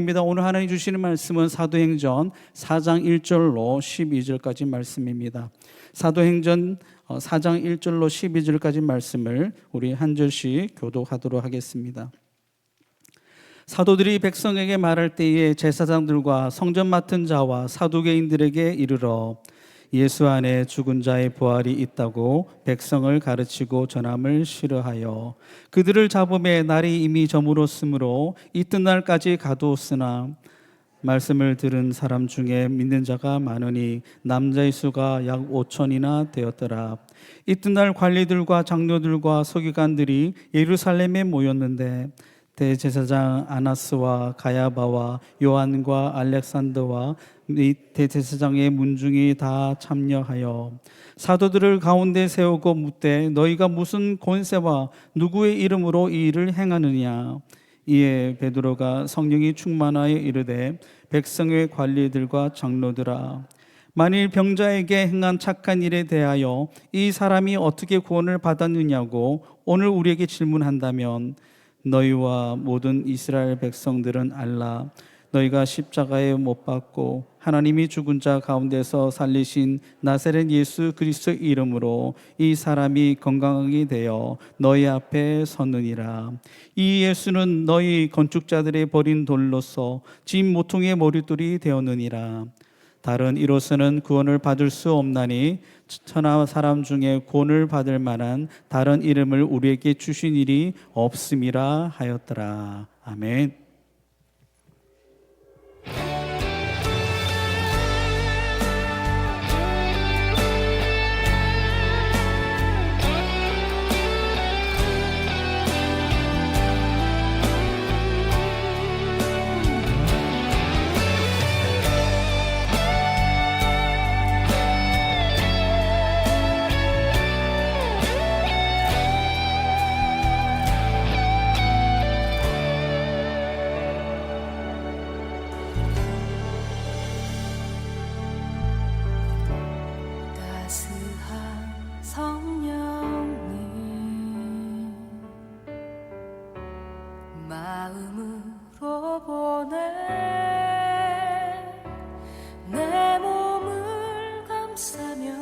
시간입니다. 오늘 하나님 주시는 말씀은 사도행전 4장 1절로 12절까지 말씀입니다. 사도행전 4장 1절로 12절까지 말씀을 우리 한 절씩 교독하도록 하겠습니다. 사도들이 백성에게 말할 때에 제사장들과 성전 맡은 자와 사두개인들에게 이르러 예수 안에 죽은 자의 부활이 있다고 백성을 가르치고 전함을 싫어하여 그들을 잡음에 날이 이미 저물었으므로 이튿날까지 가두었으나 말씀을 들은 사람 중에 믿는 자가 많으니 남자의 수가 약 5천이나 되었더라. 이튿날 관리들과 장로들과 서기관들이 예루살렘에 모였는데 대제사장 아나스와 가야바와 요한과 알렉산더와 대제사장의 문중이 다 참여하여 사도들을 가운데 세우고 묻되 너희가 무슨 권세와 누구의 이름으로 이 일을 행하느냐. 이에 베드로가 성령이 충만하여 이르되 백성의 관리들과 장로들아, 만일 병자에게 행한 착한 일에 대하여 이 사람이 어떻게 구원을 받았느냐고 오늘 우리에게 질문한다면 너희와 모든 이스라엘 백성들은 알라. 너희가 십자가에 못 박고 하나님이 죽은 자 가운데서 살리신 나사렛 예수 그리스도의 이름으로 이 사람이 건강하게 되어 너희 앞에 섰느니라. 이 예수는 너희 건축자들의 버린 돌로서 진 모퉁이의 머릿돌이 되었느니라. 다른 이로서는 구원을 받을 수 없나니 천하 사람 중에 구원을 받을 만한 다른 이름을 우리에게 주신 일이 없음이라 하였더라. 아멘. 마음으로 보내 내 몸을 감싸며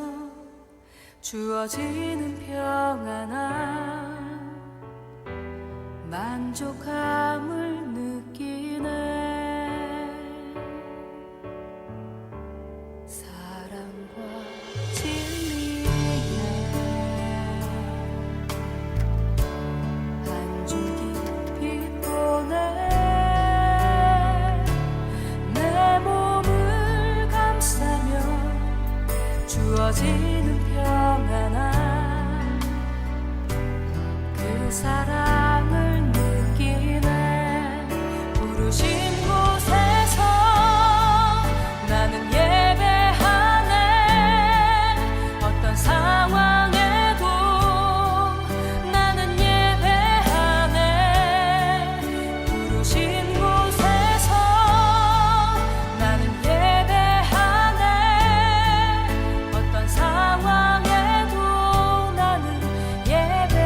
주어지는 평안함 만족함을 느끼네. 사랑과 진리에 한 줄기 내 몸을 감싸며 주어지는 평안함 그 사랑을 느끼네. 부르신 곳에서 나는 예배하네. 어떤 상황에도 나는 예배하네. 부르신 곳에서 나는 예배하네. 어떤 상황에도 나는 예배하네.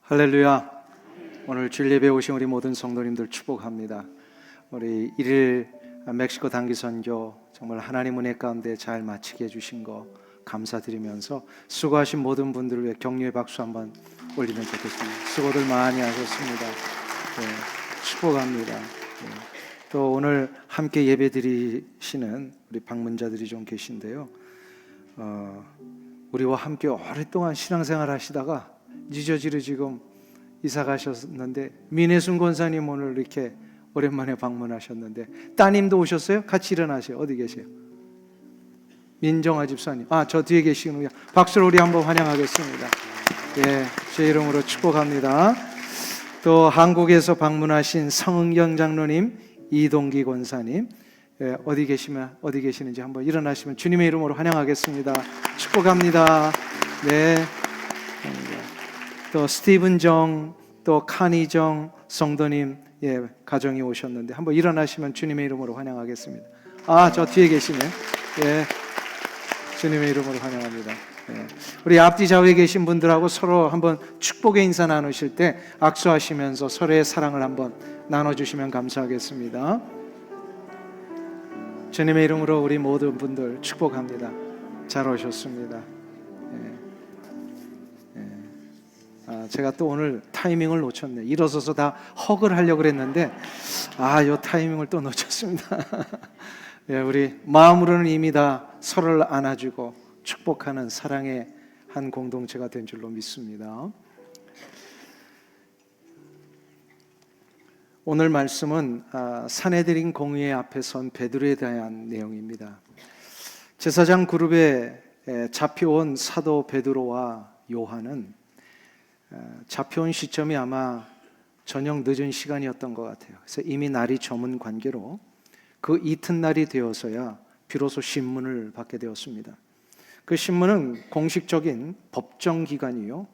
할렐루야. 오늘 주일 예배에 오신 우리 모든 성도님들 축복합니다. 우리 1일 멕시코 단기 선교 정말 하나님 은혜 가운데 잘 마치게 해주신 거 감사드리면서 수고하신 모든 분들을 위해 격려의 박수 한번 올리면 좋겠습니다. 수고들 많이 하셨습니다. 네, 축복합니다. 네. 또 오늘 함께 예배 드리시는 우리 방문자들이 좀 계신데요. 우리와 함께 오랫동안 신앙생활 하시다가 니저지로 지금 이사 가셨는데 민혜순 권사님 오늘 이렇게 오랜만에 방문하셨는데 따님도 오셨어요? 같이 일어나세요. 어디 계세요? 민정아 집사님. 저 뒤에 계시는군요. 박수로 우리 한번 환영하겠습니다. 예, 제 이름으로 축복합니다. 또 한국에서 방문하신 성은경 장로님, 이동기 권사님, 예, 어디 계시는지 한번 일어나시면 주님의 이름으로 환영하겠습니다. 축복합니다. 네. 또 스티븐 정, 또 카니 정 성도님, 예, 가정이 오셨는데 한번 일어나시면 주님의 이름으로 환영하겠습니다. 저 뒤에 계시네. 예, 주님의 이름으로 환영합니다. 우리 앞뒤 좌우에 계신 분들하고 서로 한번 축복의 인사 나누실 때 악수하시면서 서로의 사랑을 한번 나눠주시면 감사하겠습니다. 주님의 이름으로 우리 모든 분들 축복합니다. 잘 오셨습니다. 제가 또 오늘 타이밍을 놓쳤네. 일어서서 다 헉을 하려고 그랬는데 요 타이밍을 또 놓쳤습니다. 우리 마음으로는 이미 다 서로를 안아주고 축복하는 사랑의 한 공동체가 된 줄로 믿습니다. 오늘 말씀은 산헤드린 공의회 앞에 선 베드로에 대한 내용입니다. 제사장 그룹에 잡혀온 사도 베드로와 요한은 잡혀온 시점이 아마 저녁 늦은 시간이었던 것 같아요. 그래서 이미 날이 저문 관계로 그 이튿날이 되어서야 비로소 신문을 받게 되었습니다. 그 신문은 공식적인 법정기관이요,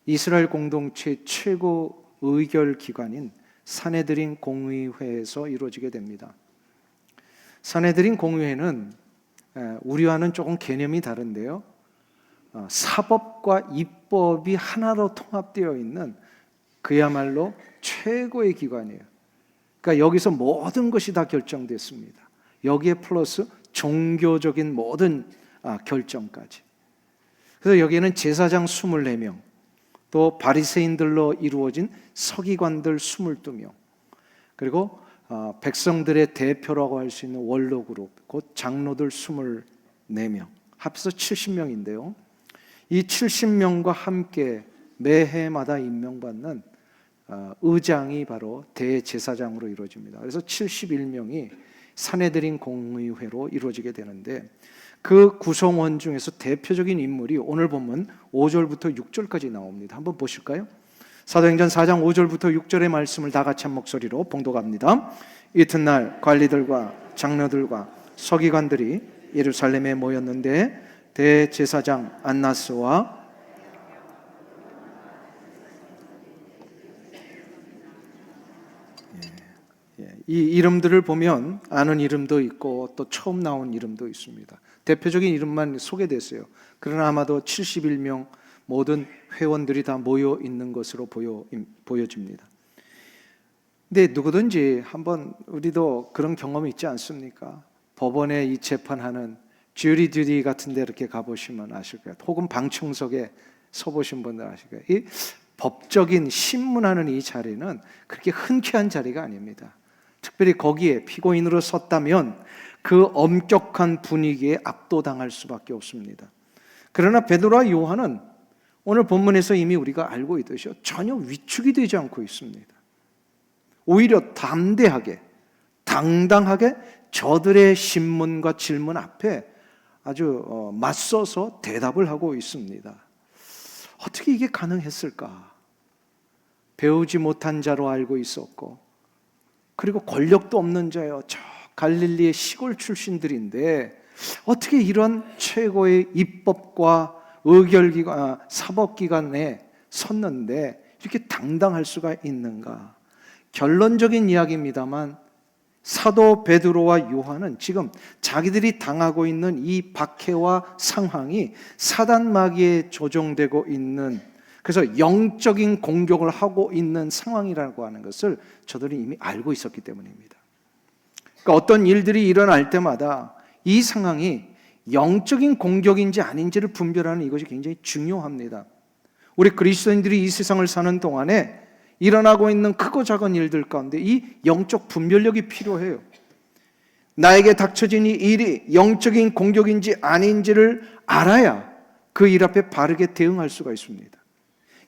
이스라엘 공동체 최고 의결기관인 산헤드린 공의회에서 이루어지게 됩니다. 산헤드린 공의회는 우리와는 조금 개념이 다른데요, 사법과 입법이 하나로 통합되어 있는 그야말로 최고의 기관이에요. 그러니까 여기서 모든 것이 다 결정됐습니다. 여기에 플러스 종교적인 모든 결정까지. 그래서 여기에는 제사장 24명, 또 바리새인들로 이루어진 서기관들 22명, 그리고 백성들의 대표라고 할 수 있는 원로 그룹, 곧 장로들 24명, 합해서 70명인데요. 이 70명과 함께 매해마다 임명받는 의장이 바로 대제사장으로 이루어집니다. 그래서 71명이 산헤드린 공의회로 이루어지게 되는데, 그 구성원 중에서 대표적인 인물이 오늘 본문 5절부터 6절까지 나옵니다. 한번 보실까요? 사도행전 4장 5절부터 6절의 말씀을 다 같이 한 목소리로 봉독합니다. 이튿날 관리들과 장로들과 서기관들이 예루살렘에 모였는데 대제사장 안나스와 이 이름들을 보면 아는 이름도 있고 또 처음 나온 이름도 있습니다. 대표적인 이름만 소개됐어요. 그러나 아마도 71명 모든 회원들이 다 모여 있는 것으로 보여집니다. 근데 누구든지 한번 우리도 그런 경험이 있지 않습니까? 법원에 이 재판하는 주리 듀티 같은 데 이렇게 가보시면 아실 거예요. 혹은 방청석에 서보신 분들 아실 거예요. 이 법적인 신문하는 이 자리는 그렇게 흔쾌한 자리가 아닙니다. 특별히 거기에 피고인으로 섰다면 그 엄격한 분위기에 압도당할 수밖에 없습니다. 그러나 베드로와 요한은 오늘 본문에서 이미 우리가 알고 있듯이 전혀 위축이 되지 않고 있습니다. 오히려 담대하게, 당당하게 저들의 신문과 질문 앞에 아주 맞서서 대답을 하고 있습니다. 어떻게 이게 가능했을까? 배우지 못한 자로 알고 있었고, 그리고 권력도 없는 자요, 저 갈릴리의 시골 출신들인데 어떻게 이런 최고의 입법과 의결기관, 사법기관에 섰는데 이렇게 당당할 수가 있는가? 결론적인 이야기입니다만 사도 베드로와 요한은 지금 자기들이 당하고 있는 이 박해와 상황이 사단 마귀에 조종되고 있는, 그래서 영적인 공격을 하고 있는 상황이라고 하는 것을 저들이 이미 알고 있었기 때문입니다. 그러니까 어떤 일들이 일어날 때마다 이 상황이 영적인 공격인지 아닌지를 분별하는 이것이 굉장히 중요합니다. 우리 그리스도인들이 이 세상을 사는 동안에 일어나고 있는 크고 작은 일들 가운데 이 영적 분별력이 필요해요. 나에게 닥쳐진 이 일이 영적인 공격인지 아닌지를 알아야 그 일 앞에 바르게 대응할 수가 있습니다.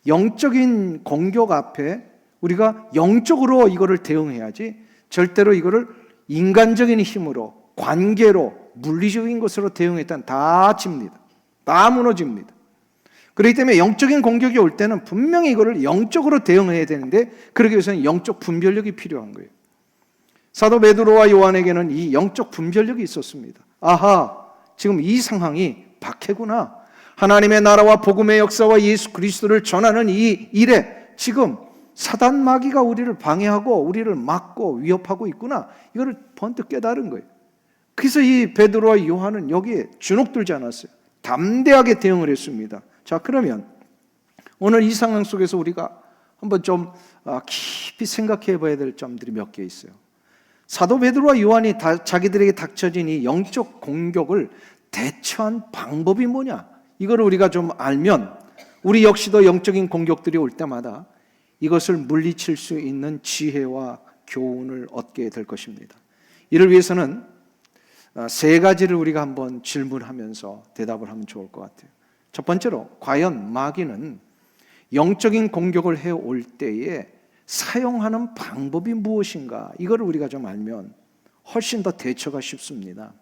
영적인 공격 앞에 우리가 영적으로 이거를 대응해야지, 절대로 이거를 인간적인 힘으로, 관계로, 물리적인 것으로 대응했다면 다 집니다. 다 무너집니다. 그렇기 때문에 영적인 공격이 올 때는 분명히 이거를 영적으로 대응해야 되는데, 그러기 위해서는 영적 분별력이 필요한 거예요. 사도 베드로와 요한에게는 이 영적 분별력이 있었습니다. 아하, 지금 이 상황이 박해구나. 하나님의 나라와 복음의 역사와 예수 그리스도를 전하는 이 일에 지금 사단 마귀가 우리를 방해하고 우리를 막고 위협하고 있구나. 이거를 번뜩 깨달은 거예요. 그래서 이 베드로와 요한은 여기에 주눅들지 않았어요. 담대하게 대응을 했습니다. 자, 그러면 오늘 이 상황 속에서 우리가 한번 좀 깊이 생각해 봐야 될 점들이 몇 개 있어요. 사도 베드로와 요한이 자기들에게 닥쳐진 이 영적 공격을 대처한 방법이 뭐냐? 이걸 우리가 좀 알면 우리 역시도 영적인 공격들이 올 때마다 이것을 물리칠 수 있는 지혜와 교훈을 얻게 될 것입니다. 이를 위해서는 세 가지를 우리가 한번 질문하면서 대답을 하면 좋을 것 같아요. 첫 번째로, 과연 마귀는 영적인 공격을 해올 때에 사용하는 방법이 무엇인가? 이거를 우리가 좀 알면 훨씬 더 대처가 쉽습니다.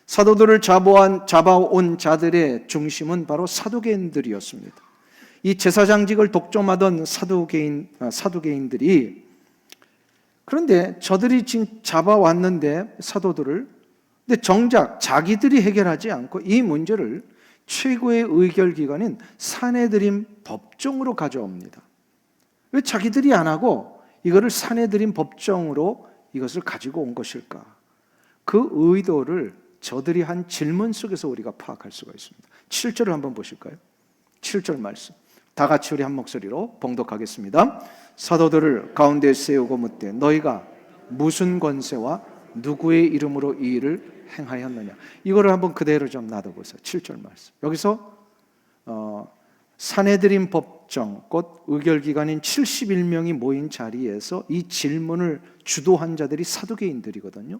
사도들을 잡아온 자들의 중심은 바로 사두개인들이었습니다. 이 제사장직을 독점하던 사두개인들이, 그런데 저들이 지금 잡아왔는데 사도들을, 근데 정작 자기들이 해결하지 않고 이 문제를 최고의 의결기관인 사내들인 법정으로 가져옵니다. 왜 자기들이 안 하고 이거를 사내들인 법정으로 이것을 가지고 온 것일까? 그 의도를 저들이 한 질문 속에서 우리가 파악할 수가 있습니다. 7절을 한번 보실까요? 7절 말씀 다 같이 우리 한 목소리로 봉독하겠습니다. 사도들을 가운데 세우고 묻되 너희가 무슨 권세와 누구의 이름으로 이 일을 행하였느냐? 이거를 한번 그대로 좀 놔둬보세요. 7절 말씀. 여기서 사내들인 법정, 곧 의결기관인 71명이 모인 자리에서 이 질문을 주도한 자들이 사두개인들이거든요.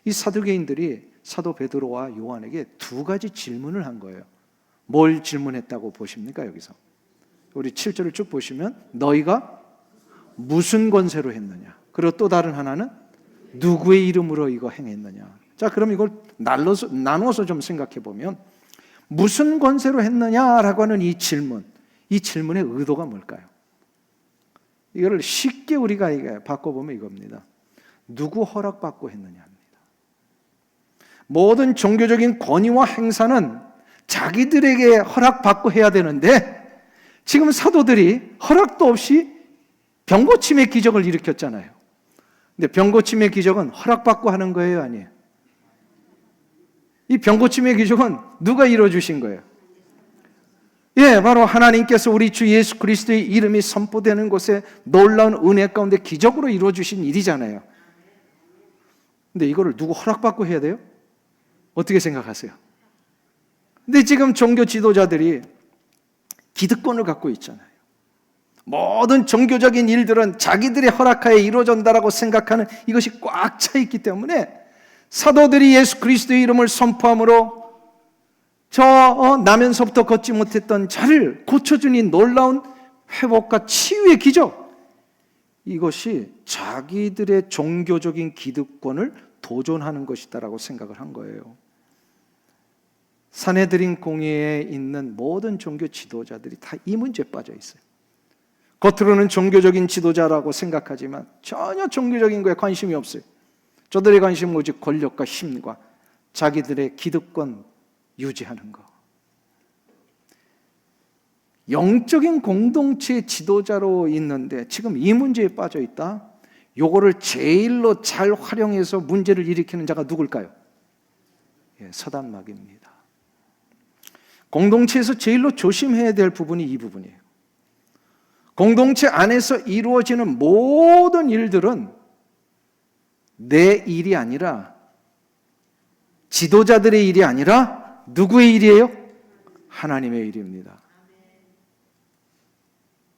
이 사두개인들이 사도 베드로와 요한에게 두 가지 질문을 한 거예요. 뭘 질문했다고 보십니까? 여기서 우리 7절을 쭉 보시면 너희가 무슨 권세로 했느냐? 그리고 또 다른 하나는 누구의 이름으로 이거 행했느냐? 자, 그럼 이걸 나눠서 좀 생각해 보면 무슨 권세로 했느냐라고 하는 이 질문의 의도가 뭘까요? 이거를 쉽게 우리가 바꿔보면 이겁니다. 누구 허락받고 했느냐? 모든 종교적인 권위와 행사는 자기들에게 허락받고 해야 되는데 지금 사도들이 허락도 없이 병고침의 기적을 일으켰잖아요. 근데 병고침의 기적은 허락받고 하는 거예요, 아니에요? 이 병고침의 기적은 누가 이루어주신 거예요? 예, 바로 하나님께서 우리 주 예수 그리스도의 이름이 선포되는 곳에 놀라운 은혜 가운데 기적으로 이루어주신 일이잖아요. 근데 이거를 누구 허락받고 해야 돼요? 어떻게 생각하세요? 근데 지금 종교 지도자들이 기득권을 갖고 있잖아요. 모든 종교적인 일들은 자기들의 허락하에 이루어진다라고 생각하는 이것이 꽉 차 있기 때문에 사도들이 예수 그리스도의 이름을 선포함으로 나면서부터 걷지 못했던 자를 고쳐준 이 놀라운 회복과 치유의 기적, 이것이 자기들의 종교적인 기득권을 도전하는 것이다라고 생각을 한 거예요. 사내들인 공회에 있는 모든 종교 지도자들이 다 이 문제에 빠져 있어요. 겉으로는 종교적인 지도자라고 생각하지만 전혀 종교적인 거에 관심이 없어요. 저들의 관심은 오직 권력과 힘과 자기들의 기득권 유지하는 거. 영적인 공동체의 지도자로 있는데 지금 이 문제에 빠져 있다. 요거를 제일로 잘 활용해서 문제를 일으키는 자가 누굴까요? 예, 사단마귀입니다. 공동체에서 제일로 조심해야 될 부분이 이 부분이에요. 공동체 안에서 이루어지는 모든 일들은 내 일이 아니라, 지도자들의 일이 아니라 누구의 일이에요? 하나님의 일입니다.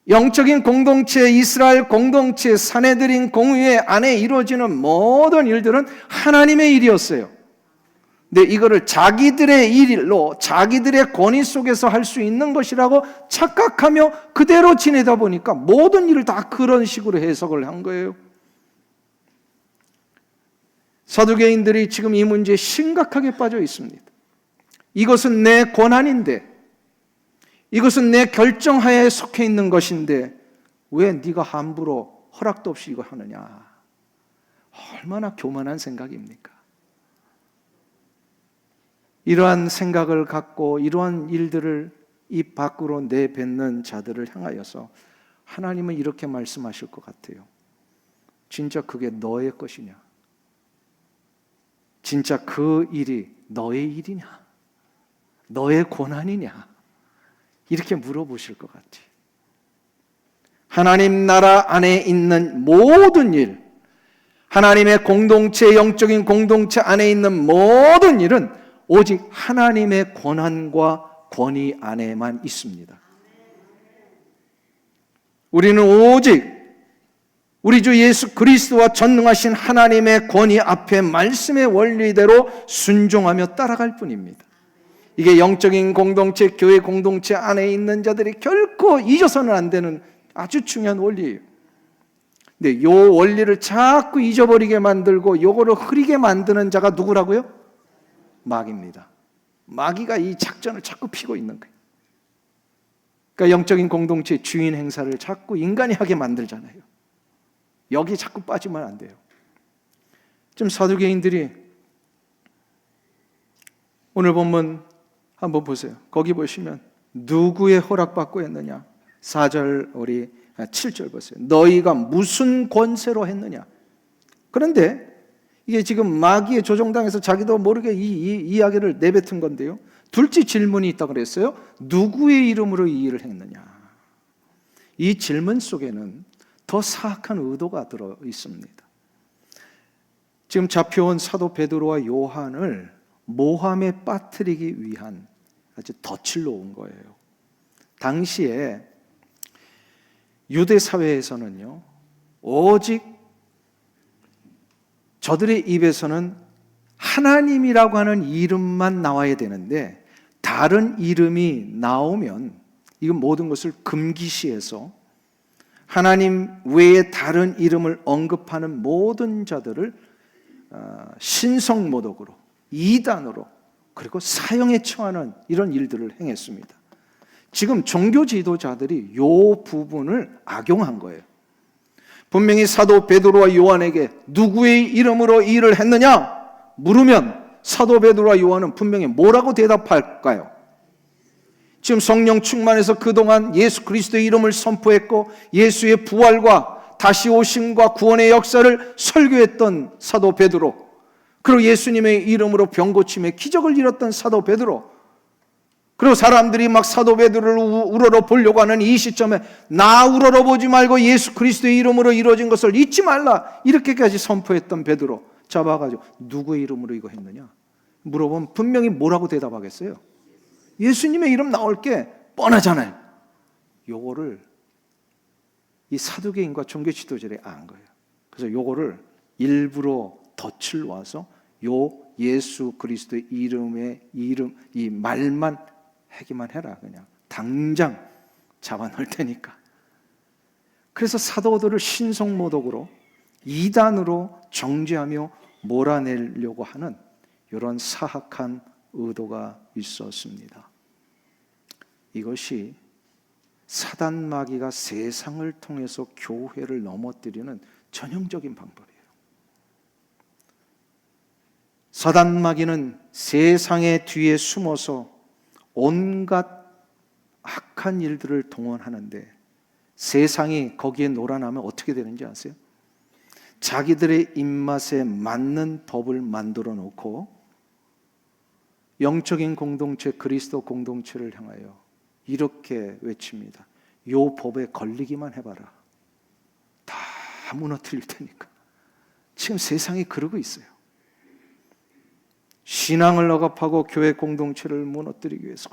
영적인 공동체, 이스라엘 공동체, 사내들인 공회 안에 이루어지는 모든 일들은 하나님의 일이었어요. 근데 이거를 자기들의 일로, 자기들의 권위 속에서 할 수 있는 것이라고 착각하며 그대로 지내다 보니까 모든 일을 다 그런 식으로 해석을 한 거예요. 사두개인들이 지금 이 문제에 심각하게 빠져 있습니다. 이것은 내 권한인데, 이것은 내 결정하에 속해 있는 것인데 왜 네가 함부로 허락도 없이 이거 하느냐? 얼마나 교만한 생각입니까? 이러한 생각을 갖고 이러한 일들을 입 밖으로 내뱉는 자들을 향하여서 하나님은 이렇게 말씀하실 것 같아요. 진짜 그게 너의 것이냐? 진짜 그 일이 너의 일이냐? 너의 권한이냐? 이렇게 물어보실 것 같아요. 하나님 나라 안에 있는 모든 일, 하나님의 공동체, 영적인 공동체 안에 있는 모든 일은 오직 하나님의 권한과 권위 안에만 있습니다. 우리는 오직 우리 주 예수 그리스도와 전능하신 하나님의 권위 앞에 말씀의 원리대로 순종하며 따라갈 뿐입니다. 이게 영적인 공동체, 교회 공동체 안에 있는 자들이 결코 잊어서는 안 되는 아주 중요한 원리예요. 근데 이 원리를 자꾸 잊어버리게 만들고 요거를 흐리게 만드는 자가 누구라고요? 마귀입니다. 마귀가 이 작전을 자꾸 피고 있는 거예요. 그러니까 영적인 공동체 주인 행사를 자꾸 인간이 하게 만들잖아요. 여기 자꾸 빠지면 안 돼요. 지금 사두개인들이 오늘 본문 한번 보세요. 거기 보시면 누구의 허락받고 했느냐? 4절 우리 7절 보세요. 너희가 무슨 권세로 했느냐? 그런데 이게 지금 마귀의 조종당해서 자기도 모르게 이 이야기를 내뱉은 건데요. 둘째 질문이 있다고 그랬어요. 누구의 이름으로 이 일을 했느냐? 이 질문 속에는 더 사악한 의도가 들어 있습니다. 지금 잡혀온 사도 베드로와 요한을 모함에 빠뜨리기 위한 아주 덫을 놓은 거예요. 당시에 유대 사회에서는요, 오직 저들의 입에서는 하나님이라고 하는 이름만 나와야 되는데 다른 이름이 나오면 이건 모든 것을 금기시해서 하나님 외에 다른 이름을 언급하는 모든 자들을 신성모독으로, 이단으로, 그리고 사형에 처하는 이런 일들을 행했습니다. 지금 종교 지도자들이 이 부분을 악용한 거예요. 분명히 사도 베드로와 요한에게 누구의 이름으로 이 일을 했느냐 물으면 사도 베드로와 요한은 분명히 뭐라고 대답할까요? 지금 성령 충만해서 그동안 예수 그리스도의 이름을 선포했고 예수의 부활과 다시 오심과 구원의 역사를 설교했던 사도 베드로, 그리고 예수님의 이름으로 병 고침의 기적을 이뤘던 사도 베드로, 그리고 사람들이 막 사도 베드로를 우러러 보려고 하는 이 시점에 나 우러러 보지 말고 예수 그리스도의 이름으로 이루어진 것을 잊지 말라 이렇게까지 선포했던 베드로 잡아가지고 누구의 이름으로 이거 했느냐 물어보면 분명히 뭐라고 대답하겠어요? 예수님의 이름 나올 게 뻔하잖아요. 요거를 이 사두개인과 종교 지도자들이 안 거예요. 그래서 요거를 일부러 덫을 놓아서 요 예수 그리스도의 이름 이 말만 하기만 해라, 그냥 당장 잡아놓을 테니까. 그래서 사도들을 신성모독으로 이단으로 정죄하며 몰아내려고 하는 이런 사악한 의도가 있었습니다. 이것이 사단 마귀가 세상을 통해서 교회를 넘어뜨리는 전형적인 방법이에요. 사단 마귀는 세상의 뒤에 숨어서 온갖 악한 일들을 동원하는데 세상이 거기에 놀아나면 어떻게 되는지 아세요? 자기들의 입맛에 맞는 법을 만들어 놓고 영적인 공동체, 그리스도 공동체를 향하여 이렇게 외칩니다. 요 법에 걸리기만 해봐라. 다 무너뜨릴 테니까. 지금 세상이 그러고 있어요. 신앙을 억압하고 교회 공동체를 무너뜨리기 위해서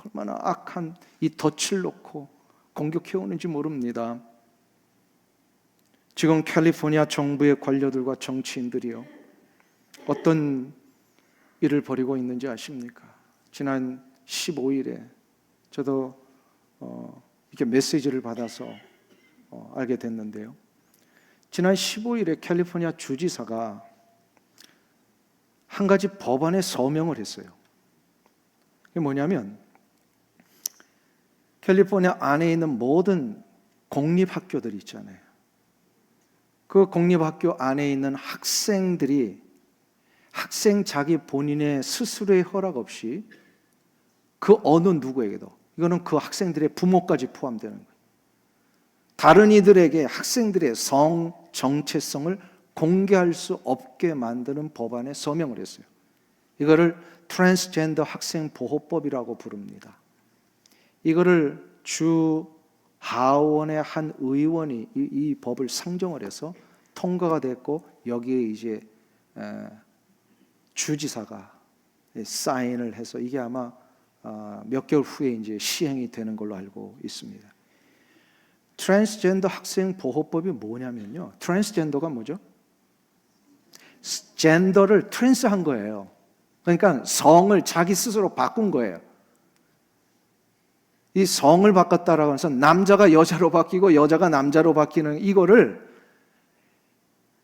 얼마나 악한 이 덫을 놓고 공격해 오는지 모릅니다. 지금 캘리포니아 정부의 관료들과 정치인들이요, 어떤 일을 벌이고 있는지 아십니까? 지난 15일에 저도 이렇게 메시지를 받아서 알게 됐는데요. 지난 15일에 캘리포니아 주지사가 한 가지 법안에 서명을 했어요. 그게 뭐냐면 캘리포니아 안에 있는 모든 공립학교들 있잖아요. 그 공립학교 안에 있는 학생들이 학생 자기 본인의 스스로의 허락 없이 그 어느 누구에게도, 이거는 그 학생들의 부모까지 포함되는 거예요, 다른 이들에게 학생들의 성 정체성을 공개할 수 없게 만드는 법안에 서명을 했어요. 이거를 트랜스젠더 학생 보호법이라고 부릅니다. 이거를 주 하원의 한 의원이 이 법을 상정을 해서 통과가 됐고, 여기에 이제 주지사가 사인을 해서 이게 아마 몇 개월 후에 이제 시행이 되는 걸로 알고 있습니다. 트랜스젠더 학생 보호법이 뭐냐면요, 트랜스젠더가 뭐죠? 젠더를 트랜스한 거예요. 그러니까 성을 자기 스스로 바꾼 거예요. 이 성을 바꿨다라고 해서 남자가 여자로 바뀌고 여자가 남자로 바뀌는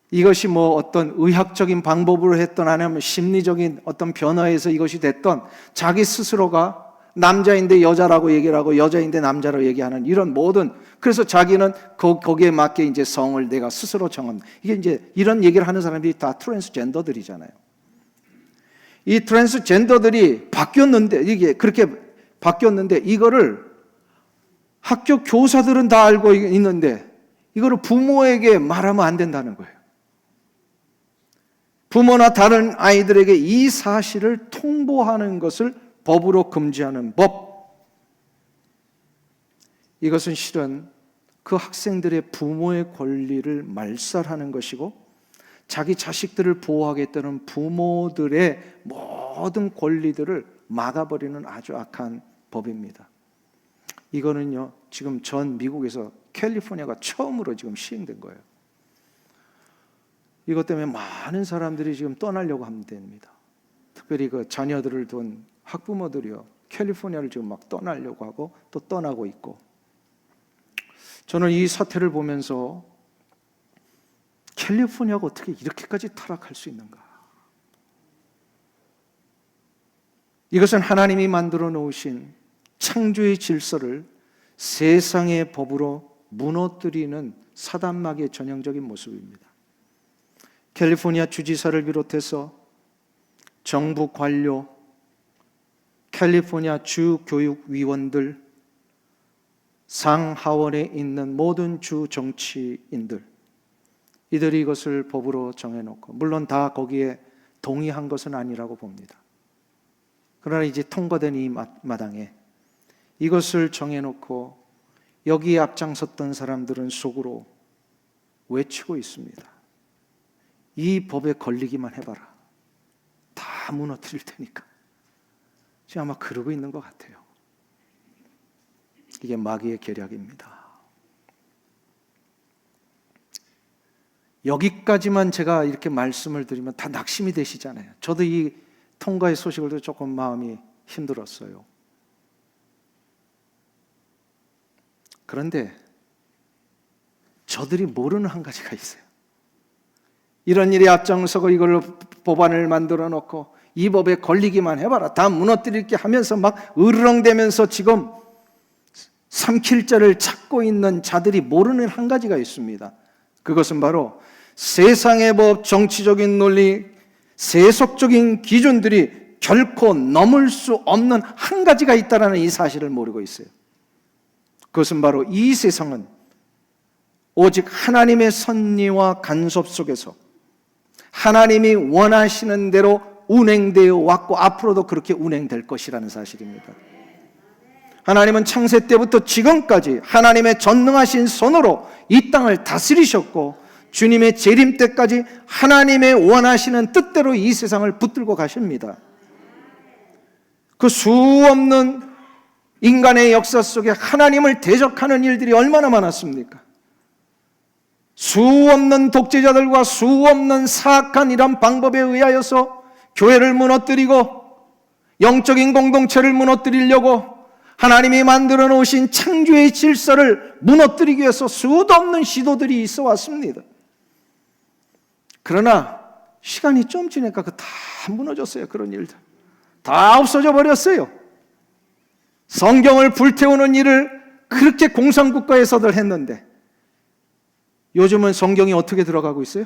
이것이 뭐 어떤 의학적인 방법으로 했던 아니면 심리적인 어떤 변화에서 이것이 됐던, 자기 스스로가 남자인데 여자라고 얘기를 하고 여자인데 남자라고 얘기하는 이런 모든, 그래서 자기는 거기에 맞게 이제 성을 내가 스스로 정한, 이게 이제 이런 얘기를 하는 사람들이 다 트랜스젠더들이잖아요. 이 트랜스젠더들이 바뀌었는데, 이게 그렇게 바뀌었는데, 이거를 학교 교사들은 다 알고 있는데 이거를 부모에게 말하면 안 된다는 거예요. 부모나 다른 아이들에게 이 사실을 통보하는 것을 법으로 금지하는 법. 이것은 실은 그 학생들의 부모의 권리를 말살하는 것이고, 자기 자식들을 보호하겠다는 부모들의 모든 권리들을 막아버리는 아주 악한 법입니다. 이거는요, 지금 전 미국에서 캘리포니아가 처음으로 지금 시행된 거예요. 이것 때문에 많은 사람들이 지금 떠나려고 하면 됩니다. 특별히 그 자녀들을 둔 학부모들이요, 캘리포니아를 지금 막 떠나려고 하고 또 떠나고 있고. 저는 이 사태를 보면서 캘리포니아가 어떻게 이렇게까지 타락할 수 있는가? 이것은 하나님이 만들어 놓으신 창조의 질서를 세상의 법으로 무너뜨리는 사단마귀의 전형적인 모습입니다. 캘리포니아 주지사를 비롯해서 정부 관료, 캘리포니아 주 교육위원들, 상하원에 있는 모든 주 정치인들, 이들이 이것을 법으로 정해놓고, 물론 다 거기에 동의한 것은 아니라고 봅니다. 그러나 이제 통과된 이 마당에 이것을 정해놓고 여기에 앞장섰던 사람들은 속으로 외치고 있습니다. 이 법에 걸리기만 해봐라, 다 무너뜨릴 테니까. 지금 아마 그러고 있는 것 같아요. 이게 마귀의 계략입니다. 여기까지만 제가 이렇게 말씀을 드리면 다 낙심이 되시잖아요. 저도 이 통과의 소식을 듣고 조금 마음이 힘들었어요. 그런데 저들이 모르는 한 가지가 있어요. 이런 일에 앞장서고 이걸 법안을 만들어 놓고 이 법에 걸리기만 해봐라, 다 무너뜨릴게 하면서 막 으르렁대면서 지금 삼킬 자를 찾고 있는 자들이 모르는 한 가지가 있습니다. 그것은 바로 세상의 법, 정치적인 논리, 세속적인 기준들이 결코 넘을 수 없는 한 가지가 있다는 이 사실을 모르고 있어요. 그것은 바로 이 세상은 오직 하나님의 섭리와 간섭 속에서 하나님이 원하시는 대로 운행되어 왔고 앞으로도 그렇게 운행될 것이라는 사실입니다. 하나님은 창세 때부터 지금까지 하나님의 전능하신 손으로 이 땅을 다스리셨고, 주님의 재림 때까지 하나님의 원하시는 뜻대로 이 세상을 붙들고 가십니다. 그 수없는 인간의 역사 속에 하나님을 대적하는 일들이 얼마나 많았습니까? 수없는 독재자들과 수없는 사악한 이런 방법에 의하여서 교회를 무너뜨리고 영적인 공동체를 무너뜨리려고 하나님이 만들어 놓으신 창조의 질서를 무너뜨리기 위해서 수도 없는 시도들이 있어 왔습니다. 그러나 시간이 좀 지나니까 다 무너졌어요. 그런 일들 다 없어져 버렸어요. 성경을 불태우는 일을 그렇게 공산국가에서들 했는데 요즘은 성경이 어떻게 들어가고 있어요?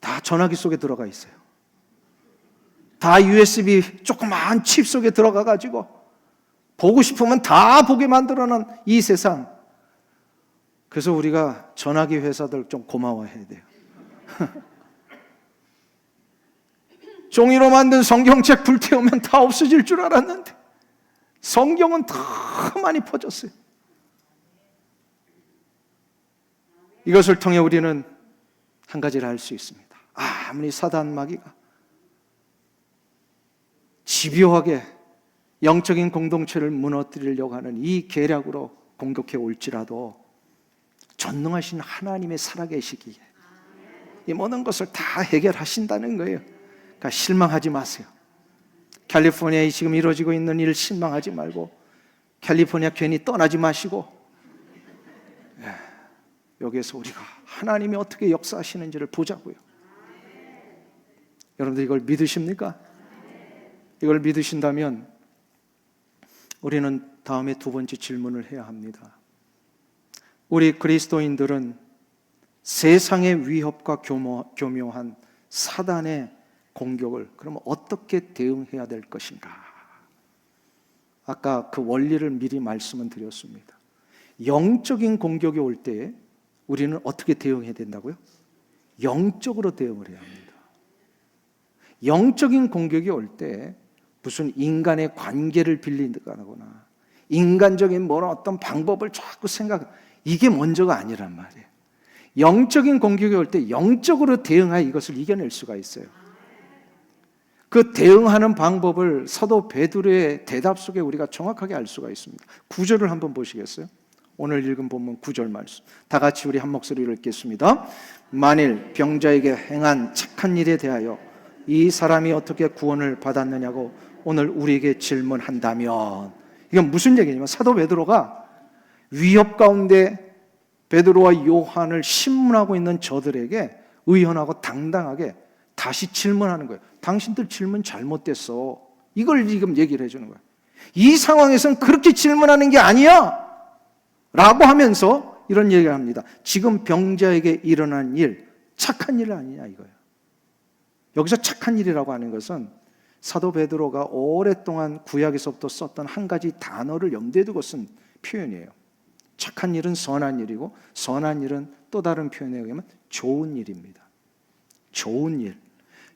다 전화기 속에 들어가 있어요. 다 USB 조그마한 칩 속에 들어가 가지고 보고 싶으면 다 보게 만들어놓은 이 세상. 그래서 우리가 전화기 회사들 좀 고마워해야 돼요. 종이로 만든 성경책 불태우면 다 없어질 줄 알았는데 성경은 더 많이 퍼졌어요. 이것을 통해 우리는 한 가지를 알 수 있습니다. 아무리 사단 마귀가 집요하게 영적인 공동체를 무너뜨리려고 하는 이 계략으로 공격해 올지라도 전능하신 하나님의 살아계시기에 이 모든 것을 다 해결하신다는 거예요. 그러니까 실망하지 마세요. 캘리포니아에 지금 이루어지고 있는 일 실망하지 말고 캘리포니아 괜히 떠나지 마시고 여기에서 우리가 하나님이 어떻게 역사하시는지를 보자고요. 여러분들 이걸 믿으십니까? 이걸 믿으신다면 우리는 다음에 두 번째 질문을 해야 합니다. 우리 그리스도인들은 세상의 위협과 교묘한 사단의 공격을 그러면 어떻게 대응해야 될 것인가? 아까 그 원리를 미리 말씀을 드렸습니다. 영적인 공격이 올 때에 우리는 어떻게 대응해야 된다고요? 영적으로 대응을 해야 합니다. 영적인 공격이 올 때 무슨 인간의 관계를 빌린다거나 인간적인 뭐라 어떤 방법을 자꾸 이게 먼저가 아니란 말이에요. 영적인 공격이 올 때 영적으로 대응하여 이것을 이겨낼 수가 있어요. 그 대응하는 방법을 사도 베드로의 대답 속에 우리가 정확하게 알 수가 있습니다. 9절을 한번 보시겠어요? 오늘 읽은 본문 9절 말씀 다 같이 우리 한 목소리로 읽겠습니다. 만일 병자에게 행한 착한 일에 대하여 이 사람이 어떻게 구원을 받았느냐고 오늘 우리에게 질문한다면, 이건 무슨 얘기냐면 사도 베드로가 위협 가운데 베드로와 요한을 신문하고 있는 저들에게 의연하고 당당하게 다시 질문하는 거예요. 당신들 질문 잘못됐어. 이걸 지금 얘기를 해주는 거예요. 이 상황에서는 그렇게 질문하는 게 아니야 라고 하면서 이런 얘기를 합니다. 지금 병자에게 일어난 일, 착한 일 아니냐 이거예요. 여기서 착한 일이라고 하는 것은 사도 베드로가 오랫동안 구약에서부터 썼던 한 가지 단어를 염두에 두고 쓴 표현이에요. 착한 일은 선한 일이고 선한 일은 또 다른 표현에 의하면 좋은 일입니다. 좋은 일.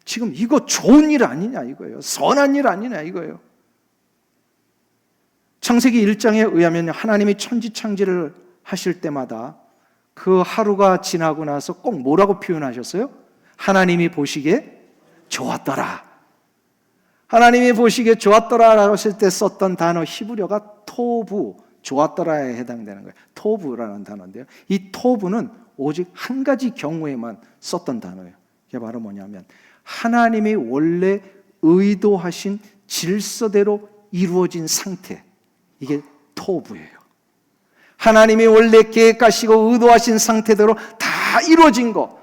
지금 이거 좋은 일 아니냐 이거예요. 선한 일 아니냐 이거예요. 창세기 1장에 의하면 하나님이 천지창조를 하실 때마다 그 하루가 지나고 나서 꼭 뭐라고 표현하셨어요? 하나님이 보시기에 좋았더라. 하나님이 보시기에 좋았더라라고 하실 때 썼던 단어 히브리어가 토부, 좋았더라에 해당되는 거예요. 토부라는 단어인데요. 이 토부는 오직 한 가지 경우에만 썼던 단어예요. 이게 바로 뭐냐면 하나님이 원래 의도하신 질서대로 이루어진 상태, 이게 토부예요. 하나님이 원래 계획하시고 의도하신 상태대로 다 이루어진 것,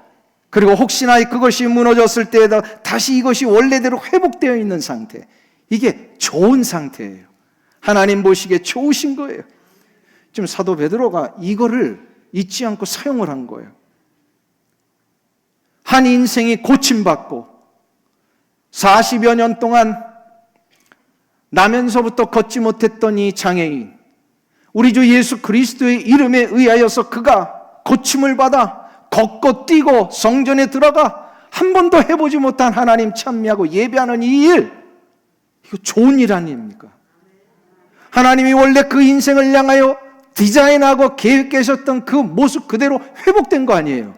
그리고 혹시나 그것이 무너졌을 때에도 다시 이것이 원래대로 회복되어 있는 상태, 이게 좋은 상태예요. 하나님 보시기에 좋으신 거예요. 지금 사도 베드로가 이거를 잊지 않고 사용을 한 거예요. 한 인생이 고침받고 40여 년 동안 나면서부터 걷지 못했던 이 장애인, 우리 주 예수 그리스도의 이름에 의하여서 그가 고침을 받아 걷고 뛰고 성전에 들어가 한 번도 해보지 못한 하나님 찬미하고 예배하는 이 일, 이거 좋은 일 아닙니까? 하나님이 원래 그 인생을 향하여 디자인하고 계획하셨던 그 모습 그대로 회복된 거 아니에요?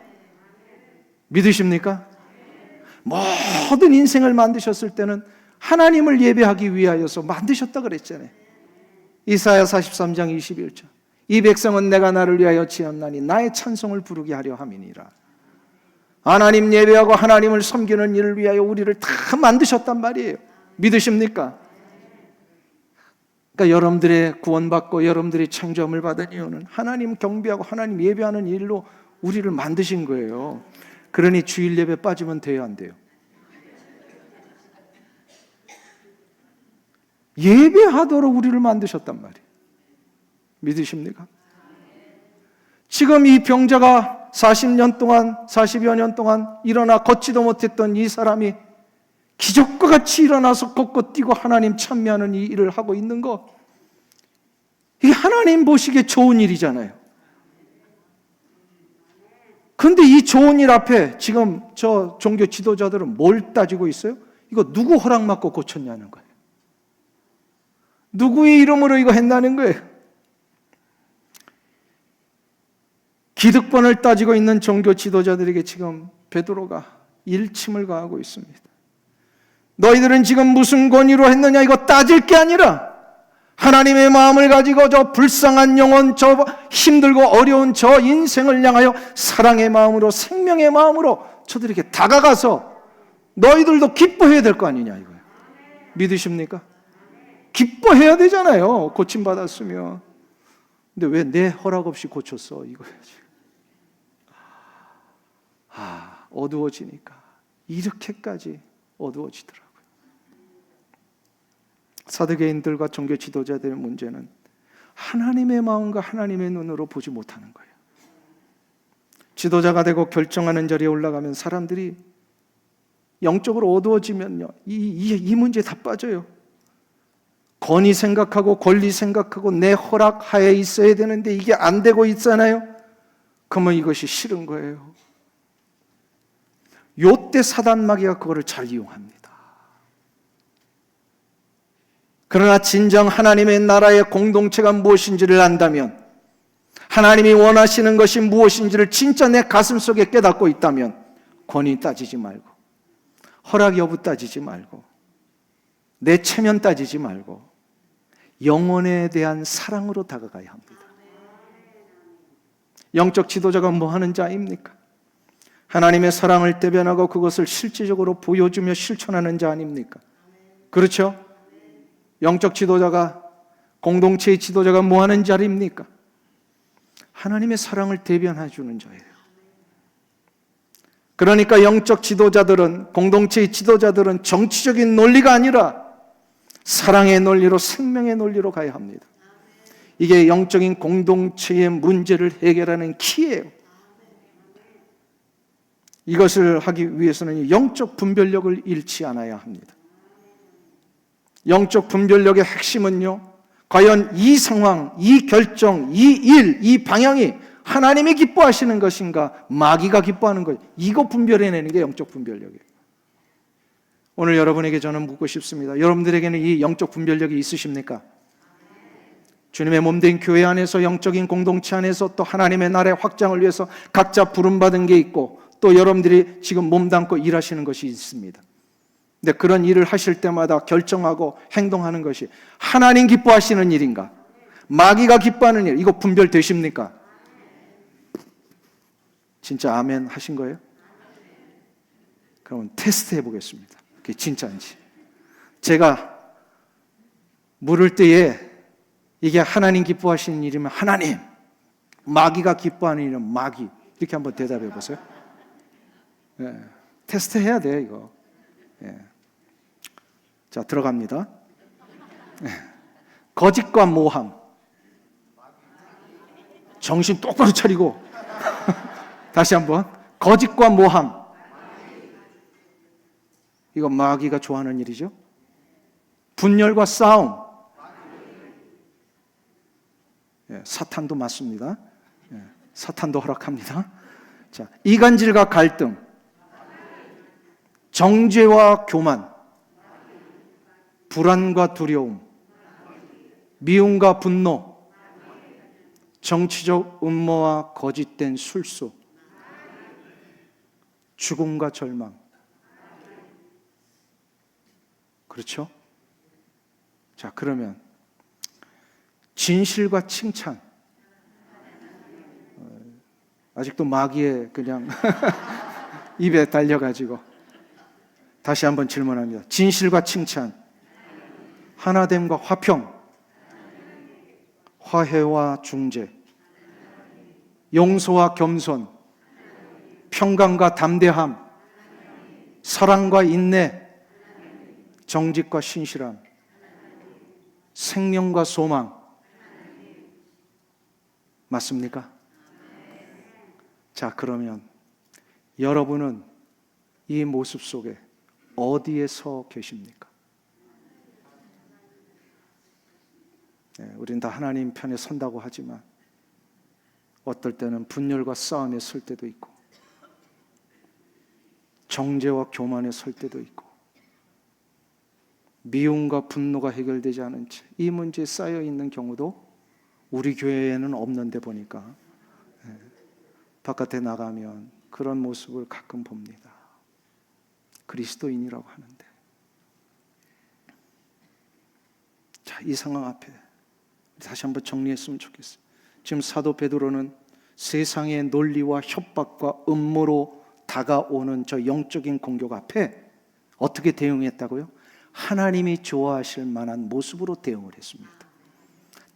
믿으십니까? 모든 인생을 만드셨을 때는 하나님을 예배하기 위하여서 만드셨다 그랬잖아요. 이사야 43장 21절 이 백성은 내가 나를 위하여 지었나니 나의 찬송을 부르게 하려 함이니라. 하나님 예배하고 하나님을 섬기는 일을 위하여 우리를 다 만드셨단 말이에요. 믿으십니까? 그러니까 여러분들의 구원받고 여러분들이 창조함을 받은 이유는 하나님 경배하고 하나님 예배하는 일로 우리를 만드신 거예요. 그러니 주일 예배 빠지면 돼요, 안 돼요? 예배하도록 우리를 만드셨단 말이에요. 믿으십니까? 지금 이 병자가 40여 년 동안 일어나 걷지도 못했던 이 사람이 기적과 같이 일어나서 걷고 뛰고 하나님 찬미하는 이 일을 하고 있는 것, 이게 하나님 보시기에 좋은 일이잖아요. 그런데 이 좋은 일 앞에 지금 저 종교 지도자들은 뭘 따지고 있어요? 이거 누구 허락 받고 고쳤냐는 거예요. 누구의 이름으로 이거 했다는 거예요? 기득권을 따지고 있는 종교 지도자들에게 지금 베드로가 일침을 가하고 있습니다. 너희들은 지금 무슨 권위로 했느냐 이거 따질 게 아니라 하나님의 마음을 가지고 저 불쌍한 영혼, 저 힘들고 어려운 저 인생을 향하여 사랑의 마음으로, 생명의 마음으로 저들에게 다가가서 너희들도 기뻐해야 될 거 아니냐 이거예요. 믿으십니까? 기뻐해야 되잖아요. 고침받았으면. 근데 왜 내 허락 없이 고쳤어 이거예요. 어두워지니까 이렇게까지 어두워지더라고요. 사두개인들과 종교 지도자들의 문제는 하나님의 마음과 하나님의 눈으로 보지 못하는 거예요. 지도자가 되고 결정하는 자리에 올라가면 사람들이 영적으로 어두워지면요, 이 문제에 다 빠져요. 권위 생각하고 권리 생각하고 내 허락 하에 있어야 되는데 이게 안 되고 있잖아요. 그러면 이것이 싫은 거예요. 요때 사단 마귀가 그거를 잘 이용합니다. 그러나 진정 하나님의 나라의 공동체가 무엇인지를 안다면, 하나님이 원하시는 것이 무엇인지를 진짜 내 가슴 속에 깨닫고 있다면 권위 따지지 말고, 허락 여부 따지지 말고, 내 체면 따지지 말고 영혼에 대한 사랑으로 다가가야 합니다. 영적 지도자가 뭐 하는 자입니까? 하나님의 사랑을 대변하고 그것을 실질적으로 보여주며 실천하는 자 아닙니까? 그렇죠? 영적 지도자가, 공동체의 지도자가 뭐 하는 자리입니까? 하나님의 사랑을 대변해 주는 자예요. 그러니까 영적 지도자들은, 공동체의 지도자들은 정치적인 논리가 아니라 사랑의 논리로, 생명의 논리로 가야 합니다. 이게 영적인 공동체의 문제를 해결하는 키예요. 이것을 하기 위해서는 영적 분별력을 잃지 않아야 합니다. 영적 분별력의 핵심은요, 과연 이 상황, 이 결정, 이 일, 이 방향이 하나님이 기뻐하시는 것인가, 마귀가 기뻐하는 것, 이거 분별해내는 게 영적 분별력이에요. 오늘 여러분에게 저는 묻고 싶습니다. 여러분들에게는 이 영적 분별력이 있으십니까? 주님의 몸된 교회 안에서, 영적인 공동체 안에서, 또 하나님의 나라의 확장을 위해서 각자 부름받은 게 있고, 또 여러분들이 지금 몸담고 일하시는 것이 있습니다. 근데 그런 일을 하실 때마다 결정하고 행동하는 것이 하나님 기뻐하시는 일인가, 마귀가 기뻐하는 일, 이거 분별되십니까? 진짜 아멘 하신 거예요? 그럼 테스트 해보겠습니다. 그게 진짜인지. 제가 물을 때에 이게 하나님 기뻐하시는 일이면 하나님, 마귀가 기뻐하는 일은 마귀, 이렇게 한번 대답해 보세요. 예, 테스트 해야 돼요 이거. 예. 자, 들어갑니다. 예. 거짓과 모함. 정신 똑바로 차리고 다시 한번. 거짓과 모함. 이거 마귀가 좋아하는 일이죠. 분열과 싸움. 예, 사탄도 맞습니다. 예, 사탄도 허락합니다. 자, 이간질과 갈등. 정죄와 교만, 불안과 두려움, 미움과 분노, 정치적 음모와 거짓된 술수, 죽음과 절망. 그렇죠? 자, 그러면 진실과 칭찬. 아직도 마귀에 그냥 입에 달려가지고. 다시 한번 질문합니다. 진실과 칭찬, 하나됨과 화평, 화해와 중재, 용서와 겸손, 평강과 담대함, 사랑과 인내, 정직과 신실함, 생명과 소망. 맞습니까? 자, 그러면 여러분은 이 모습 속에 어디에 서 계십니까? 네, 우린 다 하나님 편에 선다고 하지만 어떨 때는 분열과 싸움에 설 때도 있고, 정죄와 교만에 설 때도 있고, 미움과 분노가 해결되지 않은 채 이 문제에 쌓여 있는 경우도 우리 교회에는 없는데 보니까 바깥에 나가면 그런 모습을 가끔 봅니다. 그리스도인이라고 하는데. 자, 이 상황 앞에 다시 한번 정리했으면 좋겠어요. 지금 사도 베드로는 세상의 논리와 협박과 음모로 다가오는 저 영적인 공격 앞에 어떻게 대응했다고요? 하나님이 좋아하실 만한 모습으로 대응을 했습니다.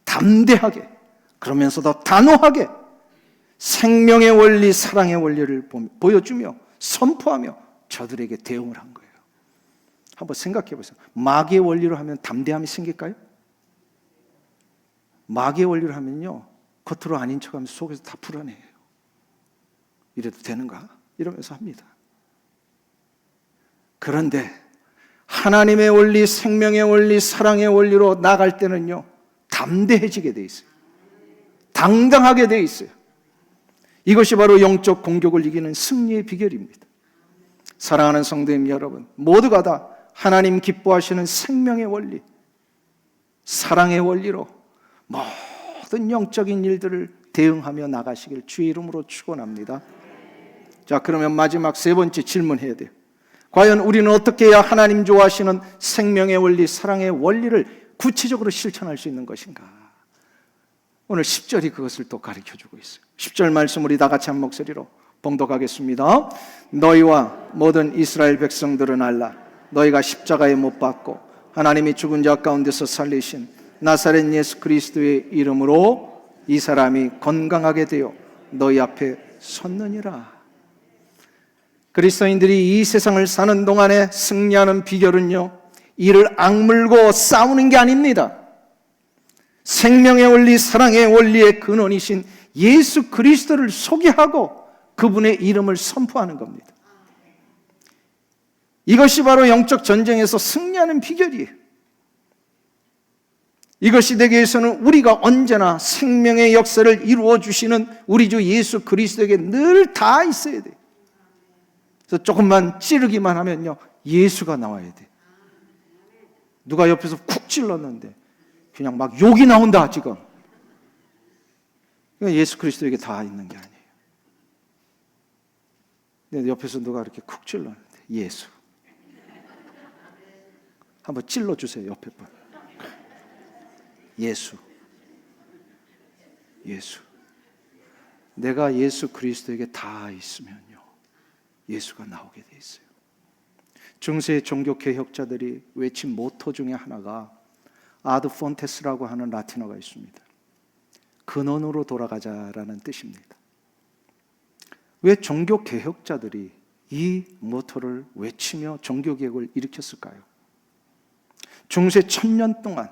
담대하게, 그러면서도 단호하게 생명의 원리, 사랑의 원리를 보여주며 선포하며 저들에게 대응을 한 거예요. 한번 생각해 보세요. 마귀의 원리로 하면 담대함이 생길까요? 마귀의 원리로 하면요, 겉으로 아닌 척하면서 속에서 다 불안해요. 이래도 되는가? 이러면서 합니다. 그런데 하나님의 원리, 생명의 원리, 사랑의 원리로 나갈 때는요, 담대해지게 돼 있어요. 당당하게 돼 있어요. 이것이 바로 영적 공격을 이기는 승리의 비결입니다. 사랑하는 성도님 여러분, 모두가 다 하나님 기뻐하시는 생명의 원리, 사랑의 원리로 모든 영적인 일들을 대응하며 나가시길 주의 이름으로 축원합니다. 자, 그러면 마지막 세 번째 질문해야 돼요. 과연 우리는 어떻게 해야 하나님 좋아하시는 생명의 원리, 사랑의 원리를 구체적으로 실천할 수 있는 것인가? 오늘 10절이 그것을 또 가르쳐주고 있어요. 10절 말씀 우리 다 같이 한 목소리로 봉독하겠습니다. 너희와 모든 이스라엘 백성들은 알라. 너희가 십자가에 못 박고 하나님이 죽은 자 가운데서 살리신 나사렛 예수 그리스도의 이름으로 이 사람이 건강하게 되어 너희 앞에 섰느니라. 그리스도인들이 이 세상을 사는 동안에 승리하는 비결은요, 이를 악물고 싸우는 게 아닙니다. 생명의 원리, 사랑의 원리의 근원이신 예수 그리스도를 소개하고 그분의 이름을 선포하는 겁니다. 이것이 바로 영적 전쟁에서 승리하는 비결이에요. 이것이 되기 위해서는 우리가 언제나 생명의 역사를 이루어 주시는 우리 주 예수 그리스도에게 늘 다 있어야 돼요. 그래서 조금만 찌르기만 하면요, 예수가 나와야 돼. 누가 옆에서 쿡 찔렀는데 그냥 막 욕이 나온다 지금. 예수 그리스도에게 다 있는 게 아니에요. 근데 옆에서 누가 이렇게 쿡 찔렀는데 예수. 한번 찔러주세요, 옆에 분. 예수. 예수. 내가 예수 그리스도에게 다 있으면요, 예수가 나오게 돼 있어요. 중세 종교 개혁자들이 외친 모토 중에 하나가 아드 폰테스라고 하는 라틴어가 있습니다. 근원으로 돌아가자라는 뜻입니다. 왜 종교 개혁자들이 이 모토를 외치며 종교 개혁을 일으켰을까요? 중세 1000년 동안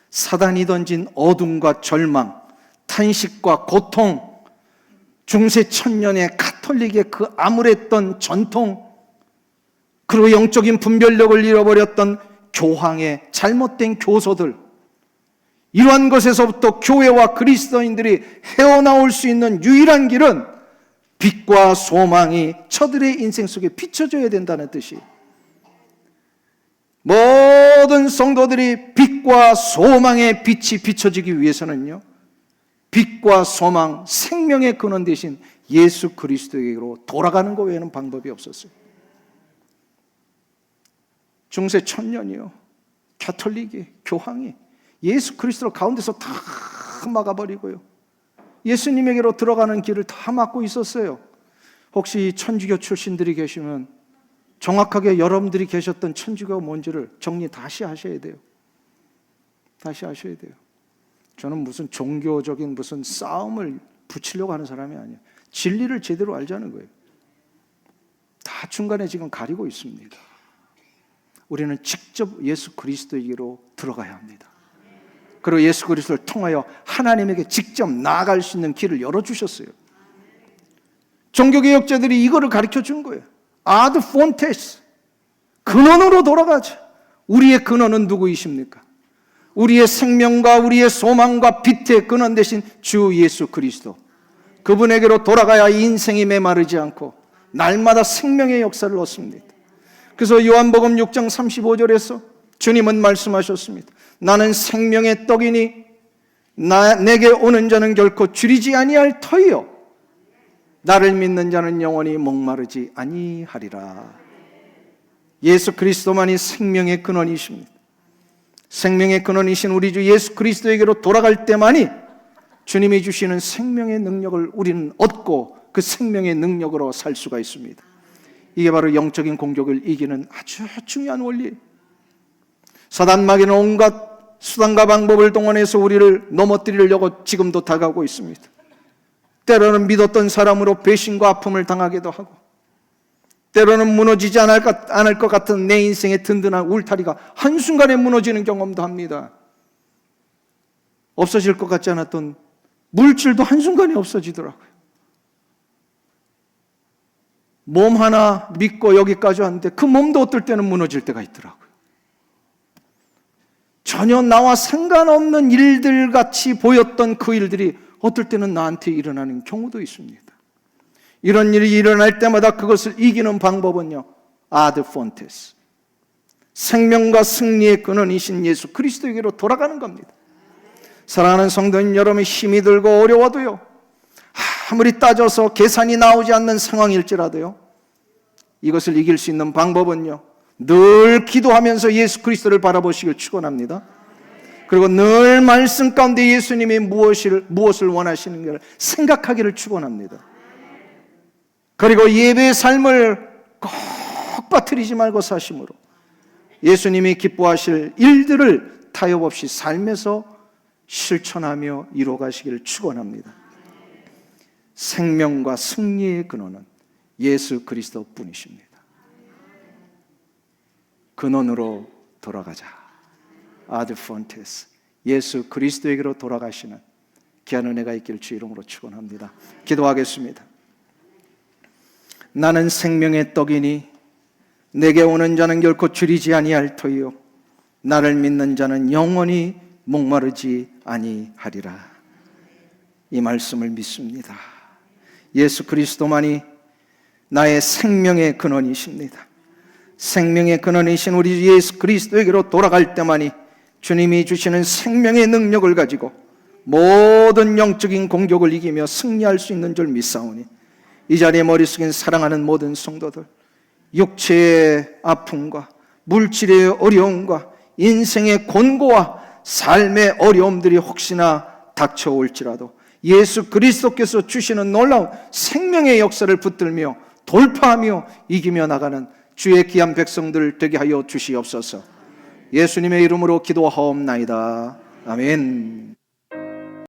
사단이 던진 어둠과 절망, 탄식과 고통, 중세 1000년의 가톨릭의 그 암울했던 전통, 그리고 영적인 분별력을 잃어버렸던 교황의 잘못된 교서들, 이러한 것에서부터 교회와 그리스도인들이 헤어나올 수 있는 유일한 길은 빛과 소망이 저들의 인생 속에 비춰져야 된다는 뜻이, 모든 성도들이 빛과 소망의 빛이 비춰지기 위해서는요, 빛과 소망, 생명의 근원 되신 예수 그리스도에게로 돌아가는 것 외에는 방법이 없었어요. 중세 1000년이요, 가톨릭이, 교황이 예수 그리스도 가운데서 다 막아버리고요, 예수님에게로 들어가는 길을 다 막고 있었어요. 혹시 천주교 출신들이 계시면 정확하게 여러분들이 계셨던 천주교가 뭔지를 정리 다시 하셔야 돼요. 다시 하셔야 돼요. 저는 무슨 종교적인 무슨 싸움을 붙이려고 하는 사람이 아니에요. 진리를 제대로 알자는 거예요. 다 중간에 지금 가리고 있습니다. 우리는 직접 예수 그리스도에게로 들어가야 합니다. 그리고 예수 그리스도를 통하여 하나님에게 직접 나아갈 수 있는 길을 열어주셨어요. 종교개혁자들이 이거를 가르쳐 준 거예요. 아드 폰테스, 근원으로 돌아가자. 우리의 근원은 누구이십니까? 우리의 생명과 우리의 소망과 빛의 근원 되신 주 예수 그리스도, 그분에게로 돌아가야 인생이 메마르지 않고 날마다 생명의 역사를 얻습니다. 그래서 요한복음 6장 35절에서 주님은 말씀하셨습니다. 나는 생명의 떡이니 내게 오는 자는 결코 줄이지 아니할 터이요 나를 믿는 자는 영원히 목마르지 아니하리라. 예수 그리스도만이 생명의 근원이십니다. 생명의 근원이신 우리 주 예수 그리스도에게로 돌아갈 때만이 주님이 주시는 생명의 능력을 우리는 얻고 그 생명의 능력으로 살 수가 있습니다. 이게 바로 영적인 공격을 이기는 아주 중요한 원리예요. 사단 마귀는 온갖 수단과 방법을 동원해서 우리를 넘어뜨리려고 지금도 다가오고 있습니다. 때로는 믿었던 사람으로 배신과 아픔을 당하기도 하고, 때로는 무너지지 않을 것 같은 내 인생의 든든한 울타리가 한순간에 무너지는 경험도 합니다. 없어질 것 같지 않았던 물질도 한순간에 없어지더라고요. 몸 하나 믿고 여기까지 왔는데 그 몸도 어떨 때는 무너질 때가 있더라고요. 전혀 나와 상관없는 일들 같이 보였던 그 일들이 어떨 때는 나한테 일어나는 경우도 있습니다. 이런 일이 일어날 때마다 그것을 이기는 방법은요, 아드 폰테스, 생명과 승리의 근원이신 예수 그리스도에게로 돌아가는 겁니다. 사랑하는 성도님 여러분, 힘이 들고 어려워도요, 아무리 따져서 계산이 나오지 않는 상황일지라도요, 이것을 이길 수 있는 방법은요, 늘 기도하면서 예수 그리스도를 바라보시길 축원합니다. 그리고 늘 말씀 가운데 예수님이 무엇을 원하시는가를 생각하기를 축원합니다. 그리고 예배의 삶을 꼭 빠뜨리지 말고 사심으로 예수님이 기뻐하실 일들을 타협 없이 삶에서 실천하며 이루어가시기를 축원합니다. 생명과 승리의 근원은 예수 그리스도 뿐이십니다. 근원으로 돌아가자. 아드 폰테스, 예수 그리스도에게로 돌아가시는 귀한 은혜가 있기를 주 이름으로 축원합니다. 기도하겠습니다. 나는 생명의 떡이니 내게 오는 자는 결코 줄이지 아니할 터이요 나를 믿는 자는 영원히 목마르지 아니하리라. 이 말씀을 믿습니다. 예수 그리스도만이 나의 생명의 근원이십니다. 생명의 근원이신 우리 예수 그리스도에게로 돌아갈 때만이 주님이 주시는 생명의 능력을 가지고 모든 영적인 공격을 이기며 승리할 수 있는 줄 믿사오니, 이 자리에 머리 숙인 사랑하는 모든 성도들, 육체의 아픔과 물질의 어려움과 인생의 곤고와 삶의 어려움들이 혹시나 닥쳐올지라도 예수 그리스도께서 주시는 놀라운 생명의 역사를 붙들며 돌파하며 이기며 나가는 주의 귀한 백성들 되게 하여 주시옵소서. 예수님의 이름으로 기도하옵나이다. 아멘.